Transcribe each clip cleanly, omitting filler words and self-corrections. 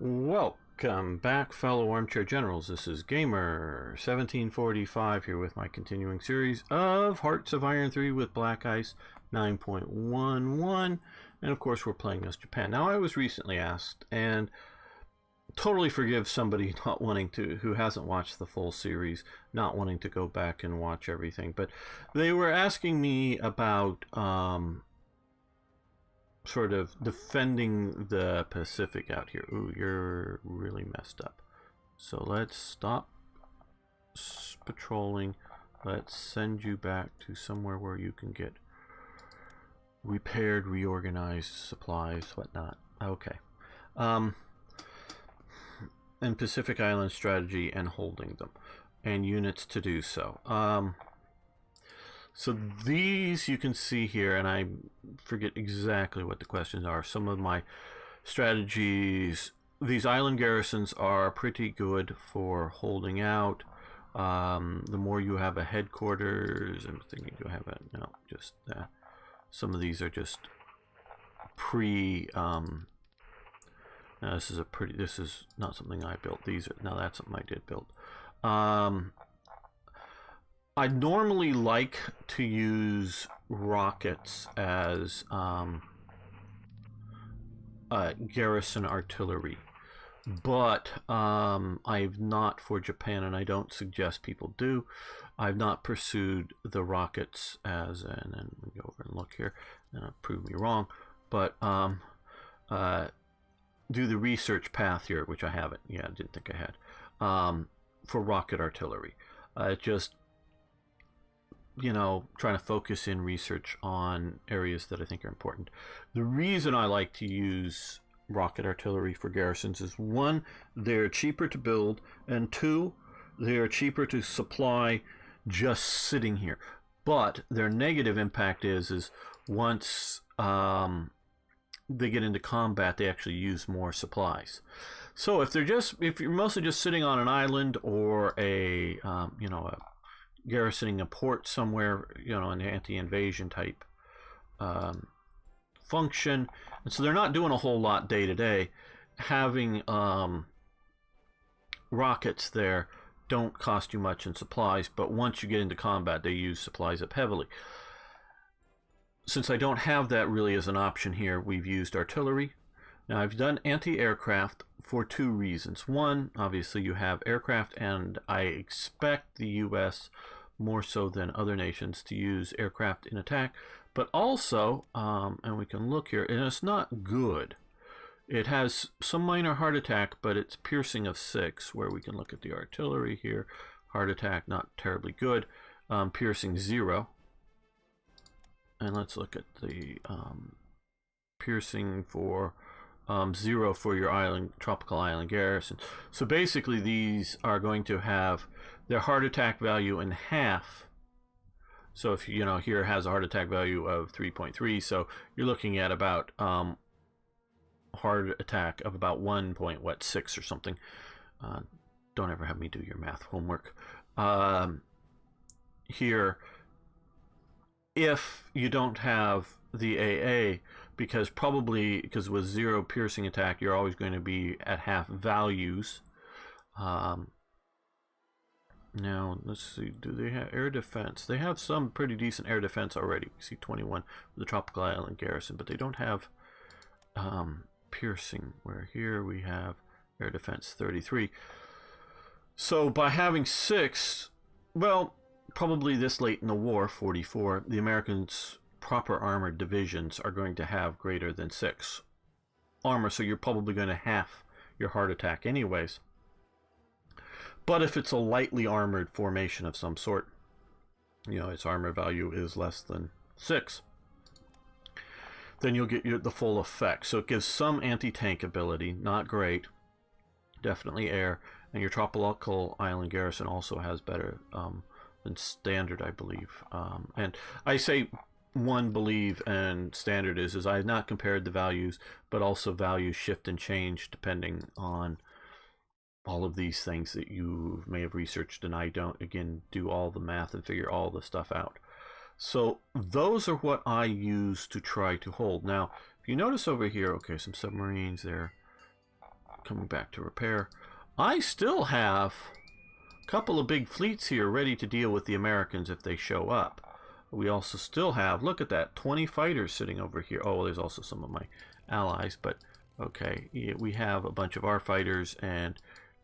Welcome back, fellow armchair generals. This is Gamer 1745 here with my continuing series of Hearts of Iron 3 with Black Ice 9.11, and of course we're playing as Japan. Now, I was recently asked, and totally forgive somebody not wanting to, who hasn't watched the full series, not wanting to go back and watch everything, but they were asking me about sort of defending the Pacific out here. Ooh, you're really messed up. So let's stop patrolling. Let's send you back to somewhere where you can get repaired, reorganized supplies, whatnot. Okay. And Pacific Island strategy and holding them, and units to do so. So these you can see here, and I forget exactly what the questions are. Some of my strategies, these island garrisons are pretty good for holding out. The more you have a headquarters, I'm thinking you have a, no, just some of these are just pre, now this is not something I built. These are, now that's something I did build. I normally like to use rockets as garrison artillery, but I've not, for Japan, and I don't suggest people do, I've not pursued the rockets as, and then we go over and look here, prove me wrong, but do the research path here, which I haven't. Yeah, I didn't think I had, for rocket artillery. Just, you know, trying to focus in research on areas that I think are important. The reason I like to use rocket artillery for garrisons is, one, they're cheaper to build, and two, they're cheaper to supply just sitting here. But their negative impact is once they get into combat, they actually use more supplies. So if you're mostly just sitting on an island or a garrisoning a port somewhere, you know, an anti-invasion type function, and so they're not doing a whole lot day to day, having rockets there don't cost you much in supplies, but once you get into combat, they use supplies up heavily. Since I don't have that really as an option here, we've used artillery. Now, I've done anti-aircraft for two reasons. One, obviously you have aircraft, and I expect the US, more so than other nations, to use aircraft in attack. But also, and we can look here, and it's not good. It has some minor heart attack, but it's piercing of 6, where we can look at the artillery here. Heart attack, not terribly good. Piercing 0. And let's look at the piercing for 0 for your island, tropical island garrison. So basically these are going to have their heart attack value in half. So if you know, here has a heart attack value of 3.3, so you're looking at about heart attack of about 1.6 or something. Don't ever have me do your math homework. Here, if you don't have the AA, because with 0 piercing attack, you're always going to be at half values. Now, let's see, do they have air defense? They have some pretty decent air defense already. You see 21 for the tropical island garrison, but they don't have piercing, where here we have air defense 33. So by having 6, well, probably this late in the war, 44, the Americans' proper armored divisions are going to have greater than 6 armor, so you're probably going to half your heart attack anyways. But if it's a lightly armored formation of some sort, you know, its armor value is less than 6, then you'll get the full effect. So it gives some anti-tank ability, not great, definitely air, and your tropical island garrison also has better than standard, I believe. And I say believe and standard is I have not compared the values, but also values shift and change depending on all of these things that you may have researched, and I don't, again, do all the math and figure all the stuff out. So those are what I use to try to hold. Now, if you notice over here, okay, some submarines there. coming back to repair. I still have a couple of big fleets here ready to deal with the Americans if they show up. We also still have, look at that, 20 fighters sitting over here. Oh, there's also some of my allies, but okay, we have a bunch of our fighters and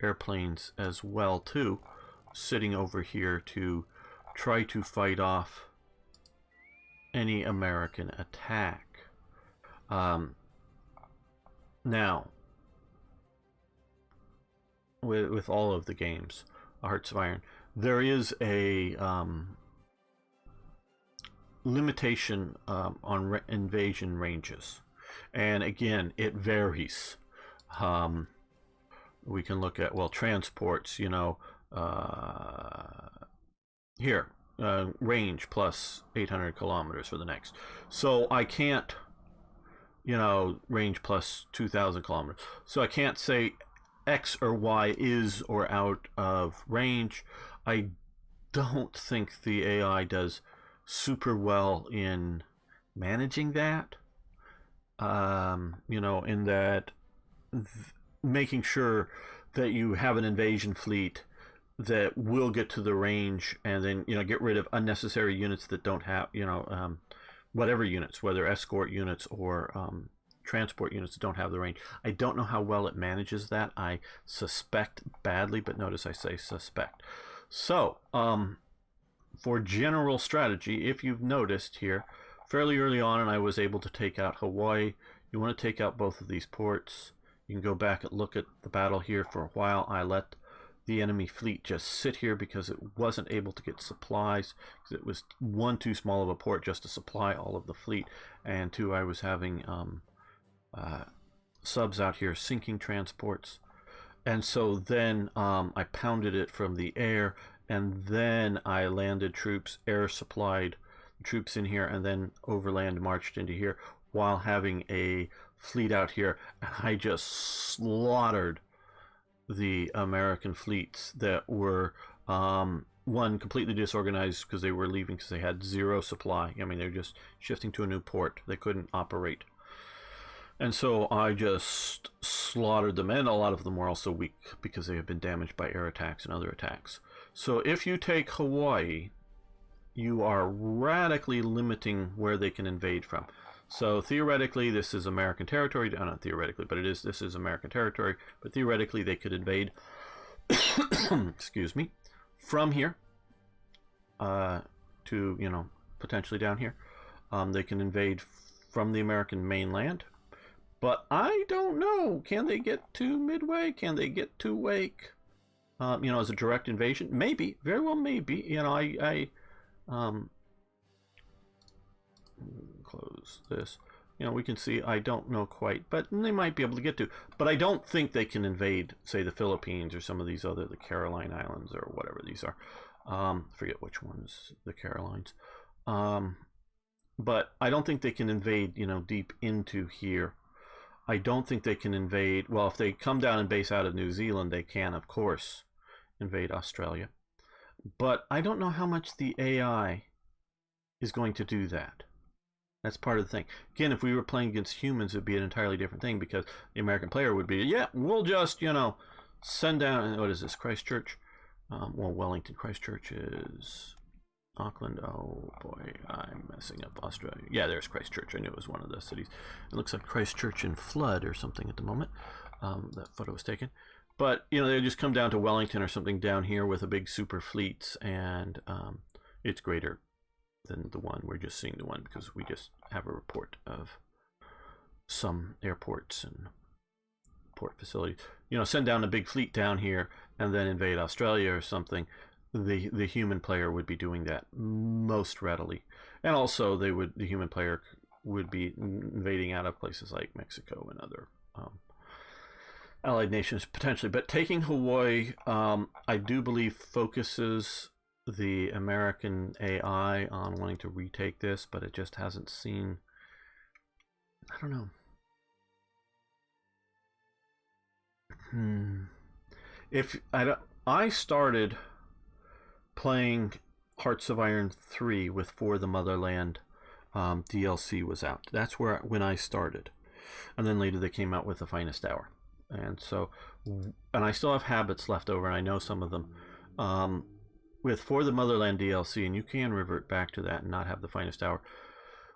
airplanes as well too, sitting over here to try to fight off any American attack. Now, with all of the games, Hearts of Iron, there is a limitation on invasion ranges, and again, it varies. We can look at, well, transports, you know, here, range plus 800 kilometers for the next. So I can't, you know, range plus 2,000 kilometers. So I can't say X or Y is or out of range. I don't think the AI does super well in managing that. You know, in that making sure that you have an invasion fleet that will get to the range, and then, you know, get rid of unnecessary units that don't have, you know, whatever units, whether escort units or transport units that don't have the range. I don't know how well it manages that. I suspect badly, but notice I say suspect. So, for general strategy, if you've noticed here, fairly early on, and I was able to take out Hawaii. You want to take out both of these ports. You can go back and look at the battle here. For a while, I let the enemy fleet just sit here because it wasn't able to get supplies, because it was, one, too small of a port just to supply all of the fleet, and two, I was having subs out here sinking transports. And so then I pounded it from the air, and then I landed troops, air supplied troops in here, and then overland marched into here while having a fleet out here, and I just slaughtered the American fleets that were one, completely disorganized because they were leaving because they had zero supply. I mean, they're just shifting to a new port. They couldn't operate. And so I just slaughtered them, and a lot of them were also weak because they had been damaged by air attacks and other attacks. So if you take Hawaii, you are radically limiting where they can invade from. So theoretically, this is American territory. Not theoretically, but this is American territory. But theoretically, they could invade, excuse me, from here to, you know, potentially down here. They can invade from the American mainland. But I don't know. Can they get to Midway? Can they get to Wake? You know, as a direct invasion? Maybe. Very well, maybe. You know, I close this. You know, we can see, I don't know quite, but they might be able to get to. But I don't think they can invade, say, the Philippines or some of these other, the Caroline Islands or whatever these are. Forget which one's the Carolines. But I don't think they can invade, you know, deep into here. I don't think they can invade, well, if they come down and base out of New Zealand, they can, of course, invade Australia. But I don't know how much the AI is going to do that. That's part of the thing. Again, if we were playing against humans, it would be an entirely different thing, because the American player would be, yeah, we'll just, you know, send down, what is this, Christchurch? Well, Wellington, Christchurch is Auckland. Oh boy, I'm messing up Australia. Yeah, there's Christchurch. I knew it was one of the cities. It looks like Christchurch in flood or something at the moment. That photo was taken. But, you know, they just come down to Wellington or something down here with a big super fleets, and it's greater than the one. We're just seeing the one because we just have a report of some airports and port facilities. You know, send down a big fleet down here and then invade Australia or something. The human player would be doing that most readily, and also the human player would be invading out of places like Mexico and other allied nations potentially. But taking Hawaii, I do believe, focuses the American AI on wanting to retake this, but it just hasn't seen. I don't know. If I started playing Hearts of Iron 3 with For the Motherland DLC was out. That's when I started. And then later they came out with The Finest Hour. And so, and I still have habits left over, and I know some of them. With For the Motherland DLC, and you can revert back to that and not have the finest hour,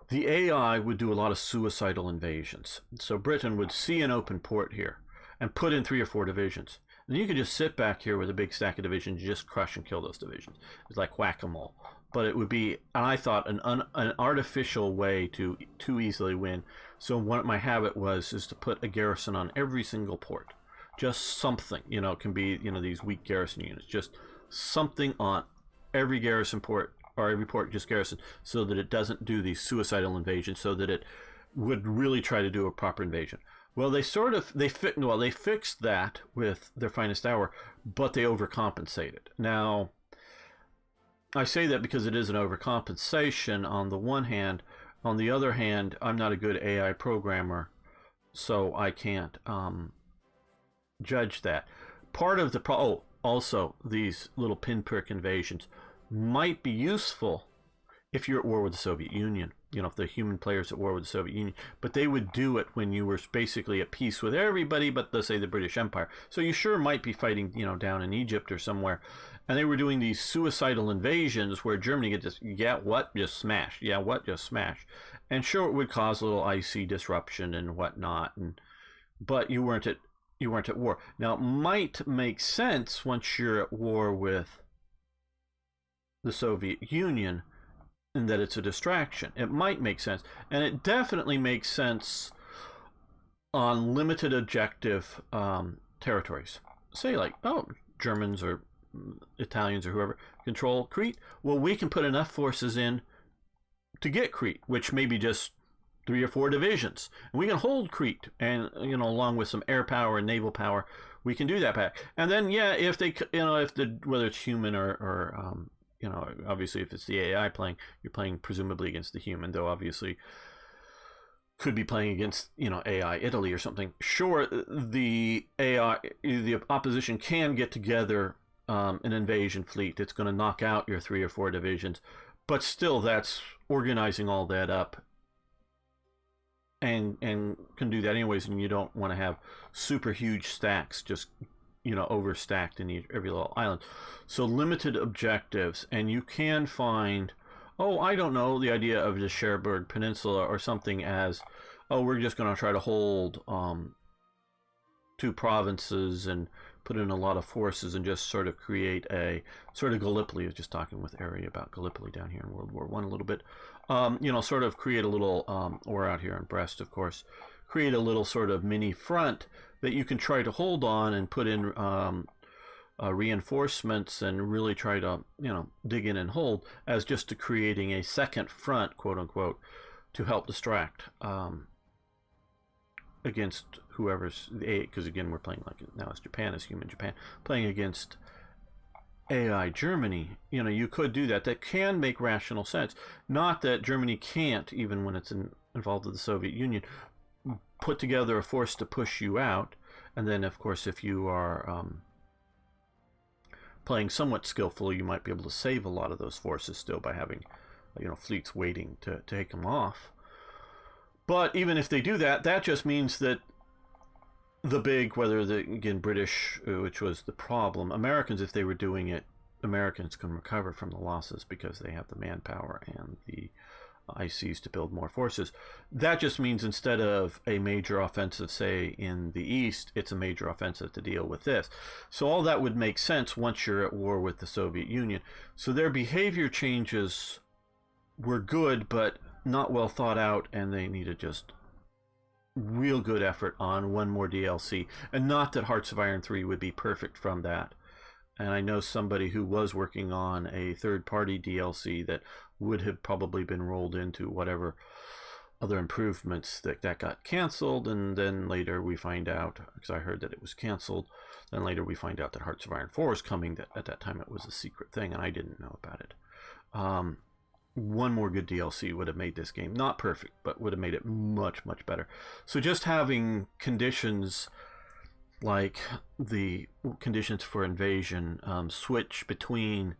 the AI would do a lot of suicidal invasions. So Britain would see an open port here and put in 3 or 4 divisions. And you could just sit back here with a big stack of divisions, just crush and kill those divisions. It's like whack-a-mole. But it would be, I thought, an artificial way to too easily win. So what my habit is to put a garrison on every single port. Just something, it can be, these weak garrison units. Just something on every garrison port, or every port just garrison, so that it doesn't do these suicidal invasions, so that it would really try to do a proper invasion. Well, they fixed that with their finest hour, but they overcompensated. Now, I say that because it is an overcompensation on the one hand. On the other hand, I'm not a good AI programmer, so I can't judge that. Part of the also these little pinprick invasions might be useful if you're at war with the Soviet Union. If the human players at war with the Soviet Union, but they would do it when you were basically at peace with everybody but, let's say, the British Empire. So you sure might be fighting, down in Egypt or somewhere, and they were doing these suicidal invasions where Germany could just, just smash. Just smash. And sure, it would cause a little icy disruption and whatnot, but you weren't at war. Now, it might make sense once you're at war with the Soviet Union, and that it's a distraction. It might make sense. And it definitely makes sense on limited objective territories. Say like, Germans or Italians or whoever control Crete. Well, we can put enough forces in to get Crete, which may be just 3 or 4 divisions. And we can hold Crete, and, along with some air power and naval power, we can do that back. And then, if they, whether it's human or obviously if it's the AI playing, you're playing presumably against the human, though obviously could be playing against, AI Italy or something. Sure, the opposition can get together an invasion fleet that's going to knock out your 3 or 4 divisions, but still that's organizing all that up and can do that anyways, and you don't want to have super huge stacks just overstacked in every little island. So limited objectives, and you can find, I don't know, the idea of the Cherbourg Peninsula or something as, we're just going to try to hold 2 provinces and put in a lot of forces and just sort of create a sort of Gallipoli. I was just talking with Ari about Gallipoli down here in World War I a little bit. Sort of create a little, or out here in Brest, of course, create a little sort of mini front that you can try to hold on and put in reinforcements and really try to, dig in and hold, as just to creating a second front, quote unquote, to help distract against whoever's because again we're playing like now as Japan, as human Japan, playing against AI Germany. You could do that. That can make rational sense. Not that Germany can't, even when it's involved with the Soviet Union, put together a force to push you out. And then, of course, if you are playing somewhat skillfully, you might be able to save a lot of those forces still by having, fleets waiting to take them off. But even if they do that, that just means that the big, again, British, which was the problem, Americans, if they were doing it, Americans can recover from the losses because they have the manpower and the ICs to build more forces. That just means instead of a major offensive, say, in the east, it's a major offensive to deal with this. So all that would make sense once you're at war with the Soviet Union. So their behavior changes were good, but not well thought out, and they needed just real good effort on one more DLC. And not that Hearts of Iron 3 would be perfect from that. And I know somebody who was working on a third-party DLC that would have probably been rolled into whatever other improvements that got canceled, and then later we find out, because I heard that it was canceled, then later we find out that Hearts of Iron 4 is coming, that at that time it was a secret thing, and I didn't know about it. One more good DLC would have made this game, not perfect, but would have made it much, much better. So just having conditions like the conditions for invasion switch between,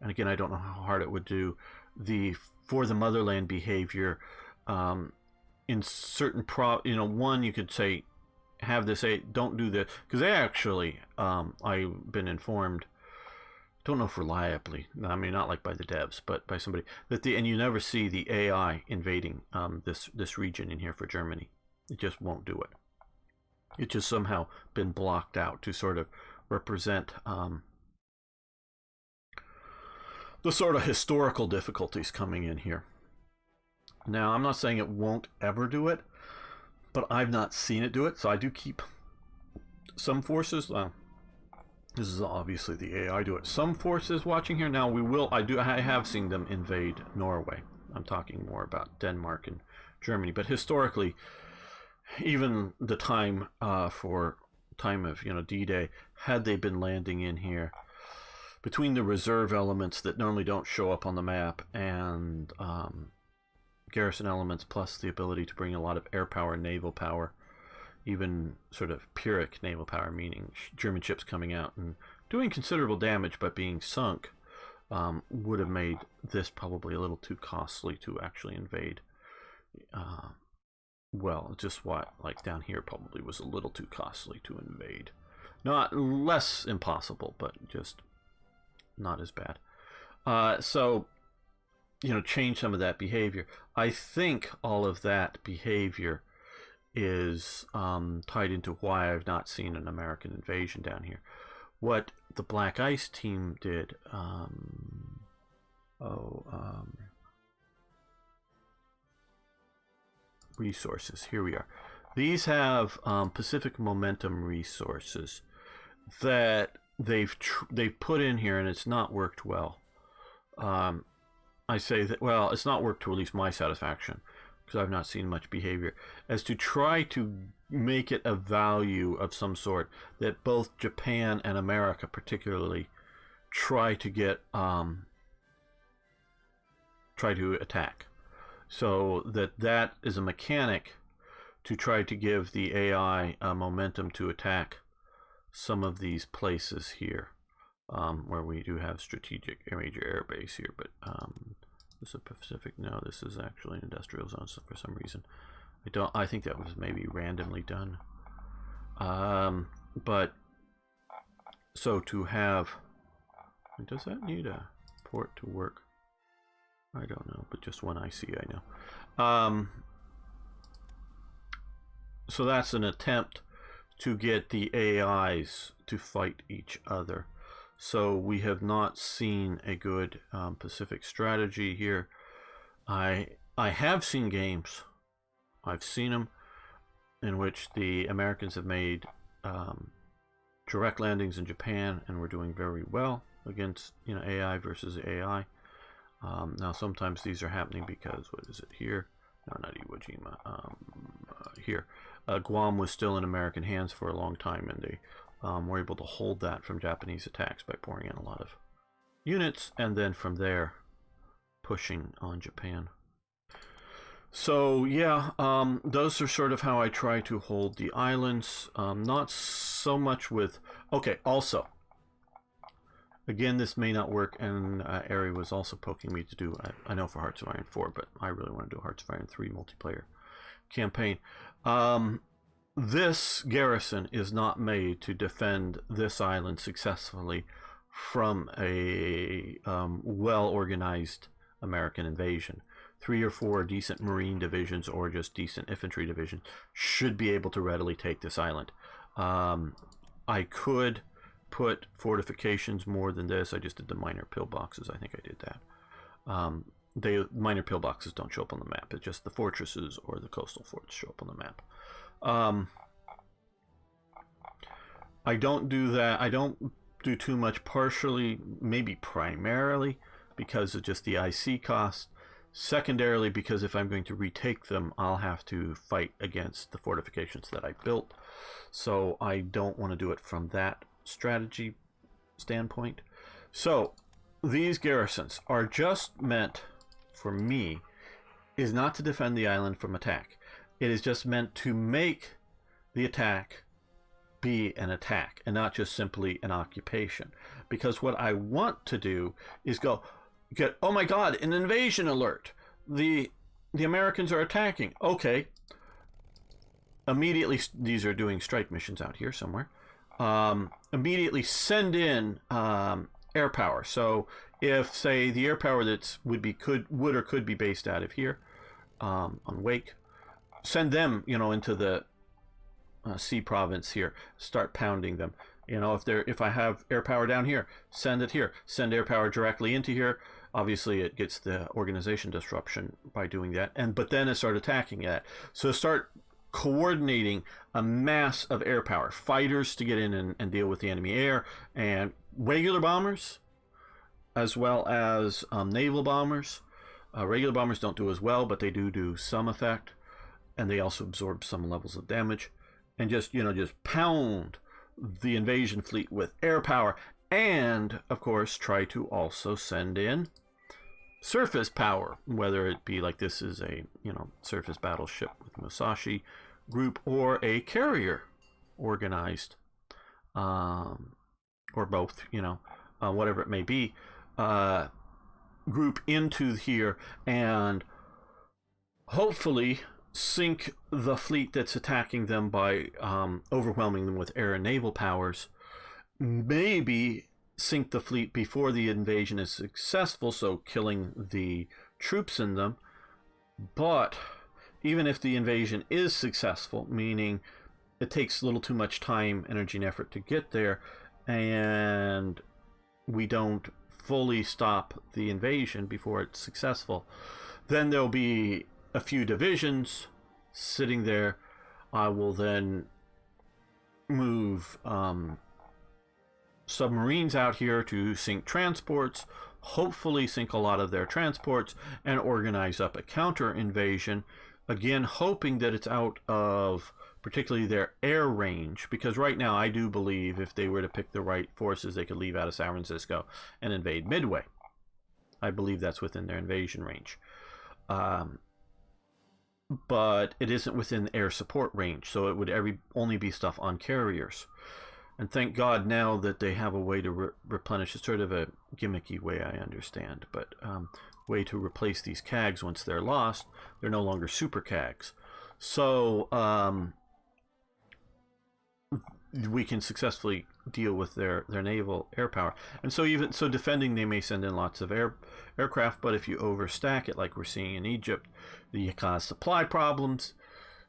and again, I don't know how hard it would do, the for the motherland behavior in certain one, you could say have this don't do this, because they actually, I've been informed, don't know if reliably, I mean not like by the devs, but by somebody, that and you never see the AI invading this region in here for Germany. It just won't do it. It's just somehow been blocked out to sort of represent the sort of historical difficulties coming in here. Now, I'm not saying it won't ever do it, but I've not seen it do it, so I do keep some forces. This is obviously the AI do it. Some forces watching here. Now, I have seen them invade Norway. I'm talking more about Denmark and Germany, but historically, even the time of D-Day, had they been landing in here, between the reserve elements that normally don't show up on the map and garrison elements, plus the ability to bring a lot of air power, naval power, even sort of Pyrrhic naval power, meaning German ships coming out and doing considerable damage but being sunk, would have made this probably a little too costly to actually invade. Well, just what, like down here probably was a little too costly to invade. Not less impossible, but just not as bad. So, change some of that behavior. I think all of that behavior is tied into why I've not seen an American invasion down here. What the Black Ice team did, resources, here we are. These have Pacific Momentum resources that they've put in here, and it's not worked well. I say that, well, it's not worked to at least my satisfaction, because I've not seen much behavior, as to try to make it a value of some sort that both Japan and America particularly try to get try to attack, so that is a mechanic to try to give the AI momentum to attack some of these places here, where we do have strategic major air base here, but this is a Pacific. No, this is actually an industrial zone. So for some reason, I think that was maybe randomly done. But so to have, does that need a port to work? I don't know, but just one IC I know. So that's an attempt to get the AIs to fight each other. So we have not seen a good Pacific strategy here. I have seen games, I've seen them, in which the Americans have made direct landings in Japan and were doing very well against AI versus AI. Now sometimes these are happening because, what is it here? No, not Iwo Jima. Here, Guam was still in American hands for a long time, and they were able to hold that from Japanese attacks by pouring in a lot of units, and then from there pushing on Japan. So yeah, those are sort of how I try to hold the islands. Not so much with, okay, also, again, this may not work, and Ari was also poking me to do, I know for Hearts of Iron 4, but I really want to do Hearts of Iron 3 multiplayer campaign. This garrison is not made to defend this island successfully from a well-organized American invasion. 3 or 4 decent Marine divisions or just decent infantry divisions should be able to readily take this island. I could put fortifications more than this. I just did the minor pillboxes. I think I did that. The minor pillboxes don't show up on the map. It's just the fortresses or the coastal forts show up on the map. I don't do that. I don't do too much partially, maybe primarily because of just the IC cost. Secondarily, because if I'm going to retake them, I'll have to fight against the fortifications that I built. So I don't want to do it from that strategy standpoint. So these garrisons are just meant, for me, is not to defend the island from attack. It is just meant to make the attack be an attack and not just simply an occupation. Because what I want to do is get, oh my god, an invasion alert. The Americans are attacking. Okay. immediately, these are doing strike missions out here somewhere. Immediately send in air power. So if, say, the air power that's would or could be based out of here on Wake, send them, into the sea province here. Start pounding them. If I have air power down here, send it here. Send air power directly into here. Obviously, it gets the organization disruption by doing that, but then it start attacking that. So start coordinating a mass of air power, fighters to get in and deal with the enemy air, and regular bombers, as well as naval bombers. Regular bombers don't do as well, but they do some effect, and they also absorb some levels of damage. And just pound the invasion fleet with air power, and of course try to also send in surface power, whether it be like this is a surface battleship with Musashi group, or a carrier organized, or both, whatever it may be, group into here, and hopefully sink the fleet that's attacking them by overwhelming them with air and naval powers. Maybe sink the fleet before the invasion is successful, so killing the troops in them. But even if the invasion is successful, meaning it takes a little too much time, energy, and effort to get there, and we don't fully stop the invasion before it's successful, then there'll be a few divisions sitting there. I will then move submarines out here to sink transports, hopefully sink a lot of their transports, and organize up a counter invasion, again hoping that it's out of particularly their air range, because right now I do believe if they were to pick the right forces, they could leave out of San Francisco and invade Midway. I believe that's within their invasion range, but it isn't within air support range, so it would only be stuff on carriers. And thank God now that they have a way to replenish. It's sort of a gimmicky way, I understand, but way to replace these CAGs once they're lost. They're no longer super CAGs. So we can successfully deal with their naval air power. And so defending, they may send in lots of aircraft, but if you overstack it, like we're seeing in Egypt, you cause supply problems.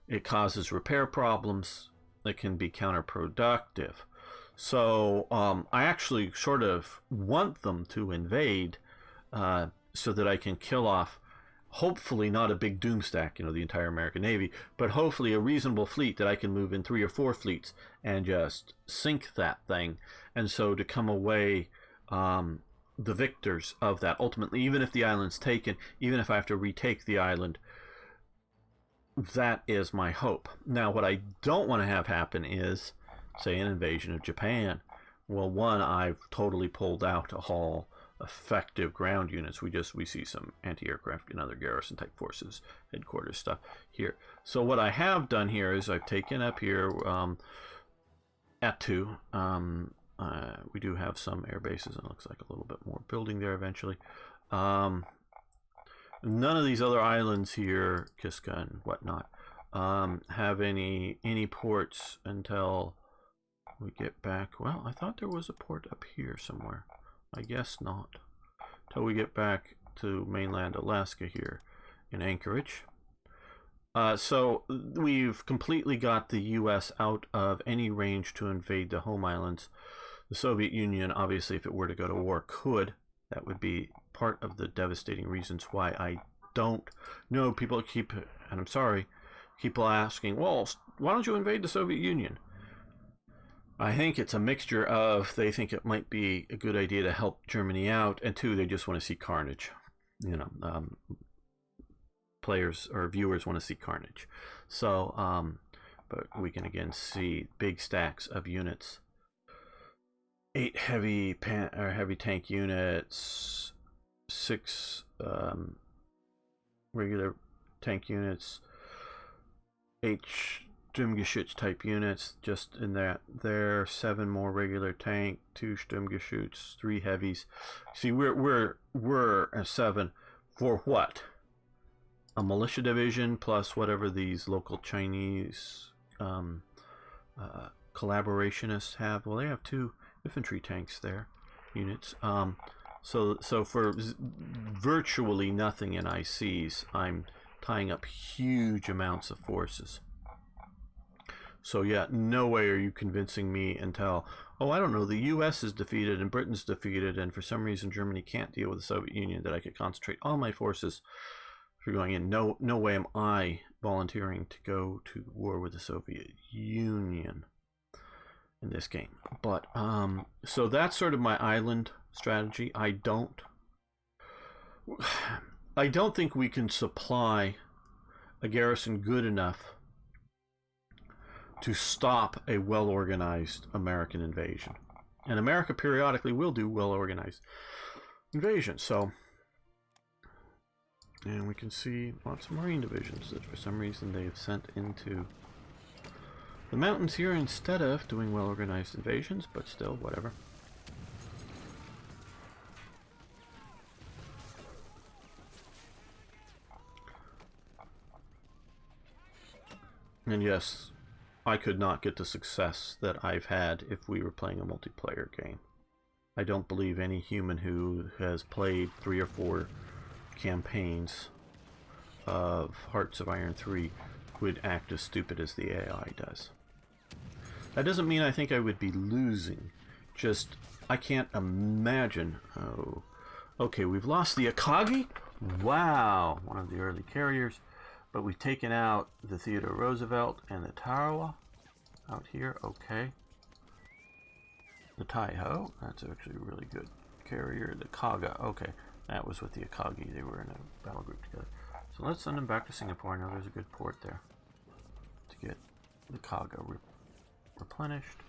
It causes repair problems that can be counterproductive. So I actually sort of want them to invade so that I can kill off, hopefully not a big doomstack, the entire American Navy, but hopefully a reasonable fleet that I can move in 3 or 4 fleets and just sink that thing. And so to come away the victors of that, ultimately, even if the island's taken, even if I have to retake the island, that is my hope. Now, what I don't want to have happen is, say, an invasion of Japan. Well, one, I've totally pulled out all effective ground units. We see some anti-aircraft and other garrison type forces, headquarters stuff here. So what I have done here is I've taken up here at 2. We do have some air bases, and it looks like a little bit more building there eventually. None of these other islands here, Kiska and whatnot, have any ports until we get back. Well, I thought there was a port up here somewhere. I guess not. Till we get back to mainland Alaska here in Anchorage. So we've completely got the U.S. out of any range to invade the home islands. The Soviet Union, obviously, if it were to go to war, could. That would be part of the devastating reasons why I don't know. People keep, and I'm sorry, people asking, well, why don't you invade the Soviet Union? I think it's a mixture of they think it might be a good idea to help Germany out, and 2, they just want to see carnage. Players or viewers want to see carnage. So, but we can again see big stacks of units. 8 heavy tank units, 6 regular tank units, 8 Sturmgeschütz type units just in that there, 7 more regular tank, 2 Sturmgeschütz, 3 heavies. See, we're at 7 for what? A militia division plus whatever these local Chinese collaborationists have? Well, they have 2 infantry tanks there, units. So for virtually nothing in ICs, I'm tying up huge amounts of forces. So yeah, no way are you convincing me until, oh, I don't know, the US is defeated and Britain's defeated, and for some reason Germany can't deal with the Soviet Union, that I could concentrate all my forces for going in. No way am I volunteering to go to war with the Soviet Union in this game. But so that's sort of my island strategy. I don't think we can supply a garrison good enough to stop a well-organized American invasion. And America periodically will do well-organized invasions. So, and we can see lots of Marine divisions that for some reason they've sent into the mountains here instead of doing well-organized invasions, but still, whatever. And yes, I could not get the success that I've had if we were playing a multiplayer game. I don't believe any human who has played 3 or 4 campaigns of Hearts of Iron 3 would act as stupid as the AI does. That doesn't mean I think I would be losing. Just, I can't imagine. Oh, okay, we've lost the Akagi? Wow, one of the early carriers. But we've taken out the Theodore Roosevelt and the Tarawa out here. Okay. The Taiho, that's actually a really good carrier. The Kaga, okay. That was with the Akagi. They were in a battle group together. So let's send them back to Singapore. I know there's a good port there to get the Kaga replenished.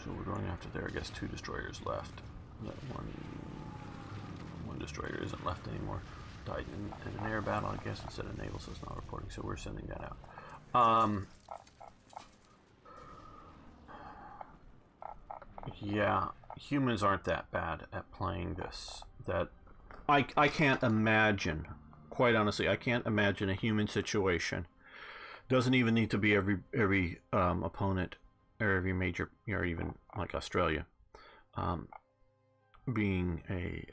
So we're going after there. I guess 2 destroyers left. That one destroyer isn't left anymore. Died in an air battle, I guess, instead of naval, so it's not reporting. So we're sending that out. Yeah, humans aren't that bad at playing this. That I can't imagine. Quite honestly, I can't imagine a human situation. Doesn't even need to be every opponent or every major, or even like Australia, being a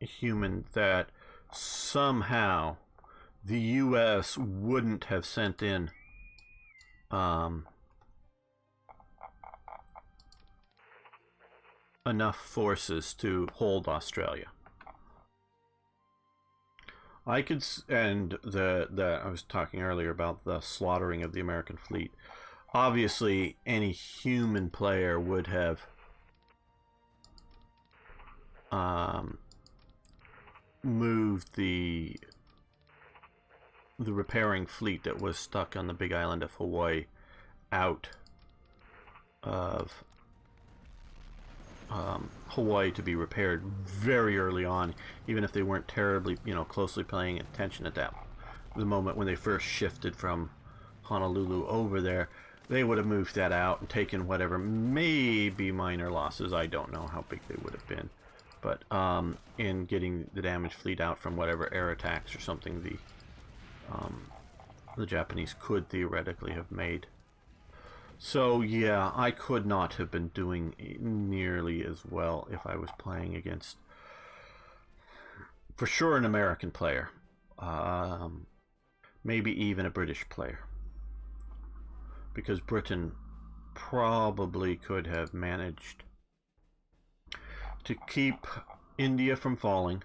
human that somehow the U.S. wouldn't have sent in enough forces to hold Australia. I could, and I was talking earlier about the slaughtering of the American fleet. Obviously, any human player would have moved the repairing fleet that was stuck on the big island of Hawaii out of Hawaii to be repaired very early on, even if they weren't terribly, closely paying attention at the moment when they first shifted from Honolulu over there. They would have moved that out and taken whatever, maybe minor losses. I don't know how big they would have been, but in getting the damaged fleet out from whatever air attacks or something the Japanese could theoretically have made. So yeah, I could not have been doing nearly as well if I was playing against, for sure, an American player, maybe even a British player, because Britain probably could have managed to keep India from falling.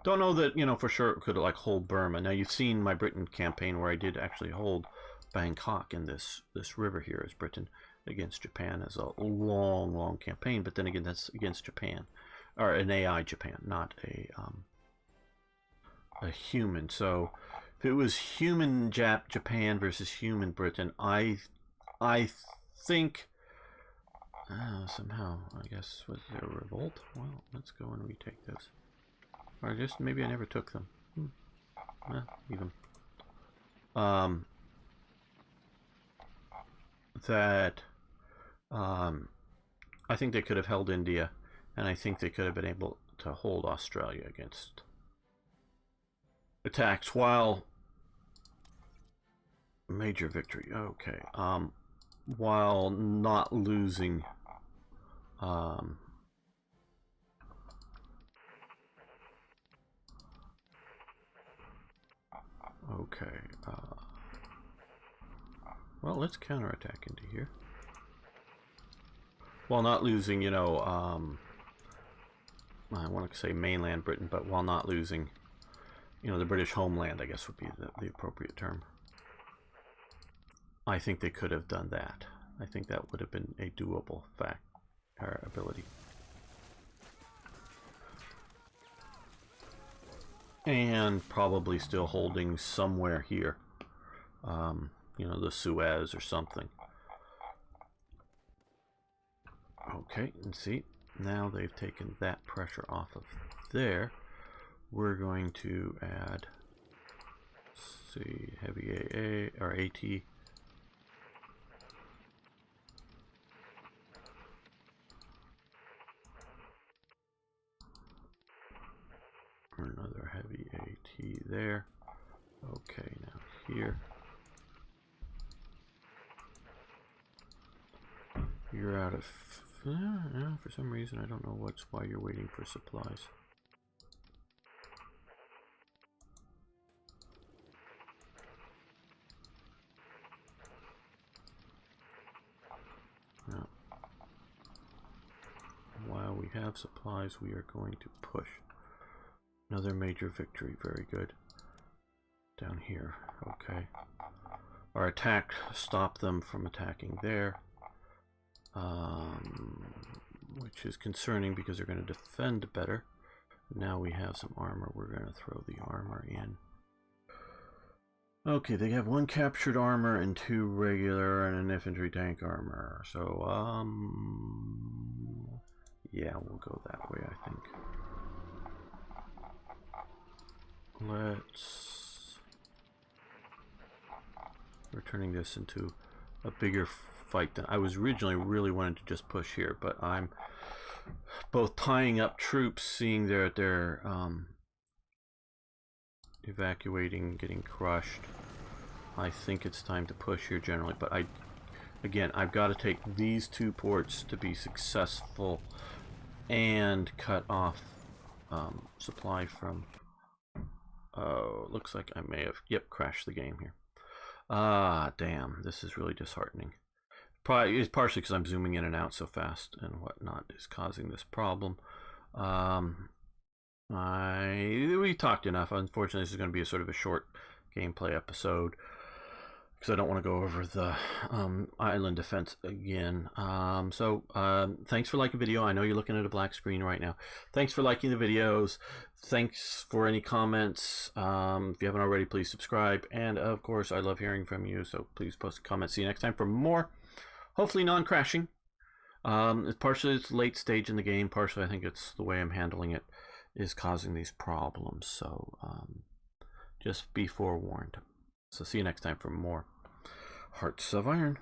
Don't know that, for sure it could like hold Burma. Now you've seen my Britain campaign where I did actually hold Bangkok in this river here as Britain against Japan as a long campaign, but then again that's against Japan, or an AI Japan, not a human. So if it was human Japan versus human Britain, I think somehow, I guess, was there a revolt? Well, let's go and retake this. Or I guess maybe I never took them. Even. that I think they could have held India, and I think they could have been able to hold Australia against attacks while major victory. Okay, while not losing. Okay. Well, let's counterattack into here. While not losing, you know, I want to say mainland Britain, but while not losing, you know, the British homeland, I guess would be the appropriate term. I think they could have done that. I think that would have been a doable fact or ability. And probably still holding somewhere here. You know, the Suez or something. Okay, and see, now they've taken that pressure off of there. We're going to add, let's see, heavy AA or AT. Another heavy AT there. Okay, now here. You're out of... for some reason, I don't know why you're waiting for supplies. Now, while we have supplies, we are going to push. Another major victory, very good. Down here, okay. Our attack stopped them from attacking there. Which is concerning because they're going to defend better. Now we have some armor. We're going to throw the armor in. Okay, they have 1 captured armor and 2 regular and an infantry tank armor. So, yeah, we'll go that way, I think. We're turning this into a bigger fight than I was originally really wanted to just push here, but I'm both tying up troops, seeing they're evacuating, getting crushed. I think it's time to push here generally, but I've got to take these 2 ports to be successful and cut off supply from. Oh, looks like I may have crashed the game here. Ah, damn, this is really disheartening. Probably it's partially because I'm zooming in and out so fast and whatnot is causing this problem. We talked enough. Unfortunately, this is going to be a sort of a short gameplay episode because I don't want to go over the island defense again. Thanks for liking the video. I know you're looking at a black screen right now. Thanks for liking the videos. Thanks for any comments. If you haven't already, please subscribe. And of course, I love hearing from you, so please post a comment. See you next time for more. Hopefully non-crashing. Partially it's late stage in the game. Partially I think it's the way I'm handling it is causing these problems. So just be forewarned. So see you next time for more Hearts of Iron.